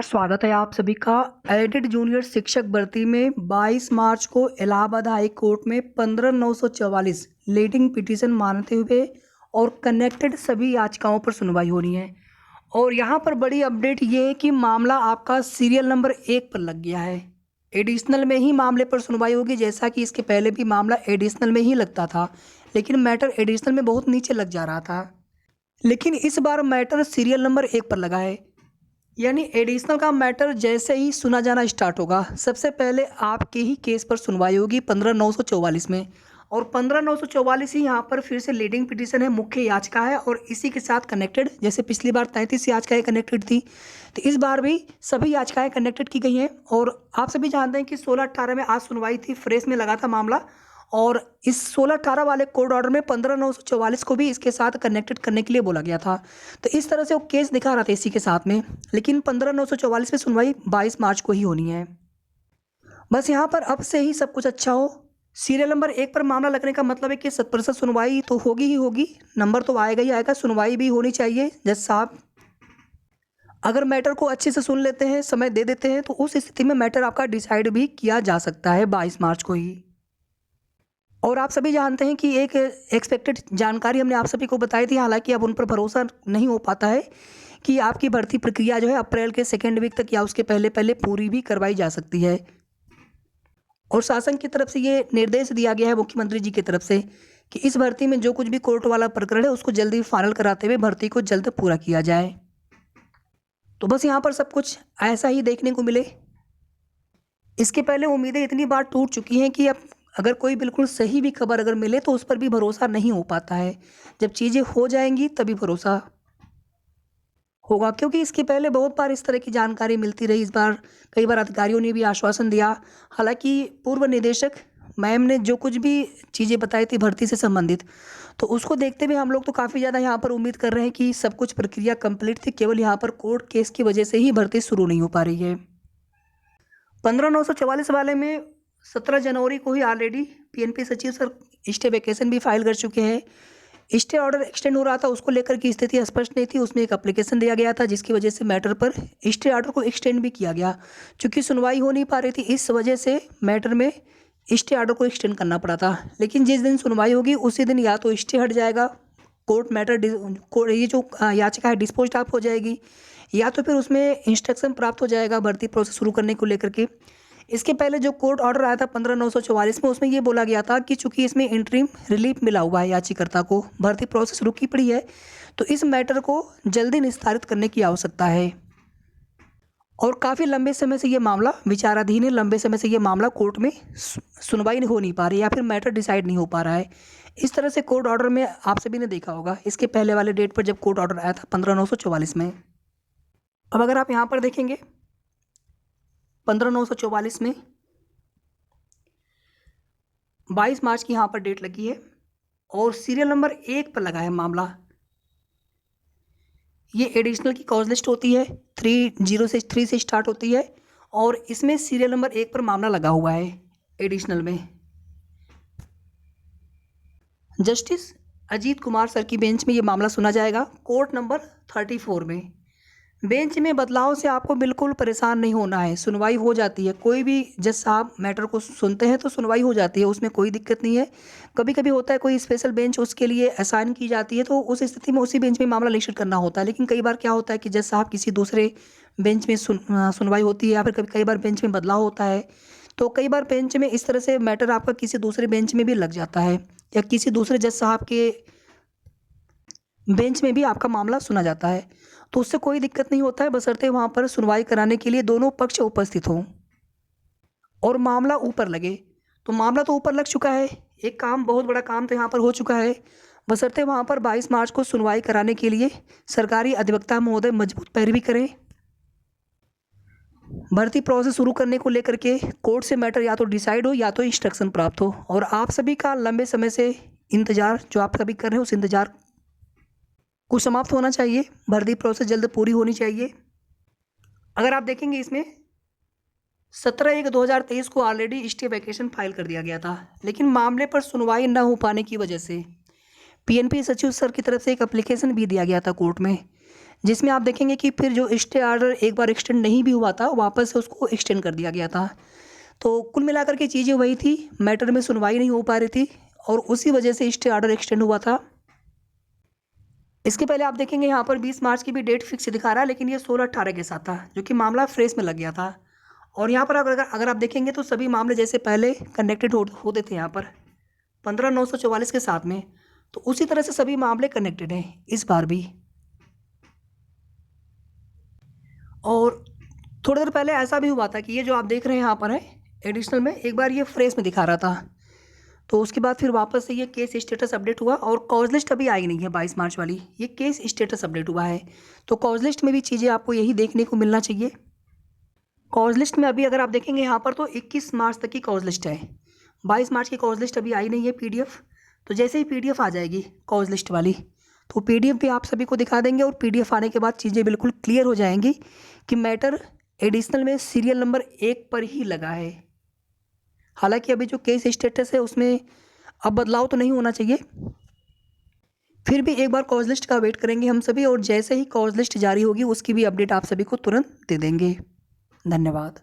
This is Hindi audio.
स्वागत है आप सभी का। एडिड जूनियर शिक्षक भर्ती में 22 मार्च को इलाहाबाद हाई कोर्ट में 15,944 लीडिंग पिटीशन मानते हुए और कनेक्टेड सभी याचिकाओं पर सुनवाई होनी है। और यहाँ पर बड़ी अपडेट ये है कि मामला आपका सीरियल नंबर 1 पर लग गया है। एडिशनल में ही मामले पर सुनवाई होगी, जैसा कि इसके पहले भी मामला एडिशनल में ही लगता था, लेकिन मैटर एडिशनल में बहुत नीचे लग जा रहा था। लेकिन इस बार मैटर सीरियल नंबर 1 पर लगा है, यानी एडिशनल का मैटर जैसे ही सुना जाना स्टार्ट होगा, सबसे पहले आपके ही केस पर सुनवाई होगी 15,944 में। और 15,944 ही यहाँ पर फिर से लीडिंग पिटीशन है, मुख्य याचिका है और इसी के साथ कनेक्टेड, जैसे पिछली बार 33 याचिकाएं कनेक्टेड थी, तो इस बार भी सभी याचिकाएं कनेक्टेड की गई हैं। और आप सभी जानते हैं कि 16-18 में आज सुनवाई थी, फ्रेश में लगा था मामला, और इस 16-18 वाले कोर्ट ऑर्डर में 15,944 को भी इसके साथ कनेक्टेड करने के लिए बोला गया था। तो इस तरह से वो केस दिखा रहा था इसी के साथ में, लेकिन 15,944 में सुनवाई 22 मार्च को ही होनी है। बस यहाँ पर अब से ही सब कुछ अच्छा हो। सीरियल नंबर 1 पर मामला लगने का मतलब है कि 100% सुनवाई तो होगी ही होगी, नंबर तो आएगा ही आएगा, सुनवाई भी होनी चाहिए। जज साहब अगर मैटर को अच्छे से सुन लेते हैं, समय दे देते हैं, तो उस स्थिति में मैटर आपका डिसाइड भी किया जा सकता है 22 मार्च को ही। और आप सभी जानते हैं कि एक एक्सपेक्टेड जानकारी हमने आप सभी को बताई थी, हालांकि अब उन पर भरोसा नहीं हो पाता है कि आपकी भर्ती प्रक्रिया जो है अप्रैल के सेकेंड वीक तक या उसके पहले पहले पूरी भी करवाई जा सकती है। और शासन की तरफ से ये निर्देश दिया गया है मुख्यमंत्री जी की तरफ से कि इस भर्ती में जो कुछ भी कोर्ट वाला प्रकरण है उसको जल्दी फाइनल कराते हुए भर्ती को जल्द पूरा किया जाए। तो बस यहाँ पर सब कुछ ऐसा ही देखने को मिले। इसके पहले उम्मीदें इतनी बार टूट चुकी हैं कि अब अगर कोई बिल्कुल सही भी खबर अगर मिले तो उस पर भी भरोसा नहीं हो पाता है। जब चीज़ें हो जाएंगी तभी भरोसा होगा, क्योंकि इसके पहले बहुत बार इस तरह की जानकारी मिलती रही। इस बार कई बार अधिकारियों ने भी आश्वासन दिया, हालांकि पूर्व निदेशक मैम ने जो कुछ भी चीज़ें बताई थी भर्ती से संबंधित, तो उसको देखते हुए हम लोग तो काफ़ी ज़्यादा यहाँ पर उम्मीद कर रहे हैं कि सब कुछ प्रक्रिया कंप्लीट थी, केवल यहाँ पर कोर्ट केस की वजह से ही भर्ती शुरू नहीं हो पा रही है। 15,944 वाले में 17 जनवरी को ही ऑलरेडी पीएनपी सचिव सर स्टे वेकेशन भी फाइल कर चुके हैं। स्टे ऑर्डर एक्सटेंड हो रहा था, उसको लेकर की स्थिति स्पष्ट नहीं थी, उसमें एक एप्लीकेशन दिया गया था जिसकी वजह से मैटर पर स्टे ऑर्डर को एक्सटेंड भी किया गया। चूँकि सुनवाई हो नहीं पा रही थी, इस वजह से मैटर में स्टे ऑर्डर को एक्सटेंड करना पड़ा था। लेकिन जिस दिन सुनवाई होगी उसी दिन या तो स्टे हट जाएगा, कोर्ट मैटर ये जो याचिका है डिस्पोज ऑफ हो जाएगी, या तो फिर उसमें इंस्ट्रक्शन प्राप्त हो जाएगा भर्ती प्रोसेस शुरू करने को लेकर के। इसके पहले जो कोर्ट ऑर्डर आया था 15,944 में, उसमें ये बोला गया था कि चूंकि इसमें इंटरिम रिलीफ मिला हुआ है याचिकाकर्ता को, भर्ती प्रोसेस रुकी पड़ी है, तो इस मैटर को जल्दी निस्तारित करने की आवश्यकता है। और काफ़ी लंबे समय से ये मामला विचाराधीन है, लंबे समय से ये मामला कोर्ट में सुनवाई हो नहीं पा रही या फिर मैटर डिसाइड नहीं हो पा रहा है। इस तरह से कोर्ट ऑर्डर में आप सभी ने देखा होगा, इसके पहले वाले डेट पर जब कोर्ट ऑर्डर आया था 15,944 में। अब अगर आप यहाँ पर देखेंगे 15,944 में 22 मार्च की यहाँ पर डेट लगी है और सीरियल नंबर 1 पर लगा है मामला। ये एडिशनल की कॉज लिस्ट होती है, 3 से स्टार्ट होती है और इसमें सीरियल नंबर 1 पर मामला लगा हुआ है एडिशनल में। जस्टिस अजीत कुमार सर की बेंच में ये मामला सुना जाएगा, कोर्ट नंबर 34 में। बेंच में बदलाव से आपको बिल्कुल परेशान नहीं होना है, सुनवाई हो जाती है। कोई भी जज साहब मैटर को सुनते हैं तो सुनवाई हो जाती है, उसमें कोई दिक्कत नहीं है। कभी कभी होता है कोई स्पेशल बेंच उसके लिए असाइन की जाती है, तो उस स्थिति में उसी बेंच में मामला लिस्ट करना होता है। लेकिन कई बार क्या होता है कि जज साहब किसी दूसरे बेंच में सुनवाई होती है, या फिर कई बार बेंच में बदलाव होता है, तो कई बार बेंच में इस तरह से मैटर आपका किसी दूसरे बेंच में भी लग जाता है, या किसी दूसरे जज साहब के बेंच में भी आपका मामला सुना जाता है। तो उससे कोई दिक्कत नहीं होता है, बशर्ते वहाँ पर सुनवाई कराने के लिए दोनों पक्ष उपस्थित हों और मामला ऊपर लगे। तो मामला तो ऊपर लग चुका है, एक काम, बहुत बड़ा काम तो यहाँ पर हो चुका है, बशर्ते वहाँ पर 22 मार्च को सुनवाई कराने के लिए सरकारी अधिवक्ता महोदय मजबूत पैरवी करें। भर्ती प्रोसेस शुरू करने को लेकर के कोर्ट से मैटर या तो डिसाइड हो या तो इंस्ट्रक्शन प्राप्त हो। और आप सभी का लंबे समय से इंतजार जो आप सभी कर रहे हैं, उस इंतजार को समाप्त होना चाहिए, भर्ती प्रोसेस जल्द पूरी होनी चाहिए। अगर आप देखेंगे इसमें 17/1/2023 को ऑलरेडी स्टे वेकेशन फाइल कर दिया गया था, लेकिन मामले पर सुनवाई न हो पाने की वजह से पीएनपी सचिव सर की तरफ से एक एप्लीकेशन भी दिया गया था कोर्ट में, जिसमें आप देखेंगे कि फिर जो स्टे ऑर्डर एक बार एक्सटेंड नहीं भी हुआ था, वापस से उसको एक्सटेंड कर दिया गया था। तो कुल मिलाकर के चीज़ें वही थी, मैटर में सुनवाई नहीं हो पा रही थी और उसी वजह से स्टे ऑर्डर एक्सटेंड हुआ था। इसके पहले आप देखेंगे यहाँ पर 20 मार्च की भी डेट फिक्स दिखा रहा है, लेकिन ये 16-18 के साथ था, जो कि मामला फ्रेश में लग गया था। और यहाँ पर अगर आप देखेंगे तो सभी मामले जैसे पहले कनेक्टेड होते थे यहाँ पर 15/944 के साथ में, तो उसी तरह से सभी मामले कनेक्टेड हैं इस बार भी। और थोड़ी देर पहले ऐसा भी हुआ था कि ये जो आप देख रहे हैं यहाँ पर है एडिशनल में, एक बार ये फ्रेश में दिखा रहा था, तो उसके बाद फिर वापस से ये केस स्टेटस अपडेट हुआ और कॉज लिस्ट अभी आई नहीं है 22 मार्च वाली, ये केस स्टेटस अपडेट हुआ है। तो कॉज लिस्ट में भी चीज़ें आपको यही देखने को मिलना चाहिए। कॉज लिस्ट में अभी अगर आप देखेंगे यहाँ पर तो 21 मार्च तक की कॉज लिस्ट है, 22 मार्च की कॉज लिस्ट अभी आई नहीं है PDF। तो जैसे ही PDF आ जाएगी कॉज लिस्ट वाली, तो PDF भी आप सभी को दिखा देंगे और PDF आने के बाद चीज़ें बिल्कुल क्लियर हो जाएंगी कि मैटर एडिशनल में सीरियल नंबर 1 पर ही लगा है। हालांकि अभी जो केस स्टेटस है उसमें अब बदलाव तो नहीं होना चाहिए, फिर भी एक बार कॉज लिस्ट का वेट करेंगे हम सभी, और जैसे ही कॉज लिस्ट जारी होगी उसकी भी अपडेट आप सभी को तुरंत दे देंगे। धन्यवाद।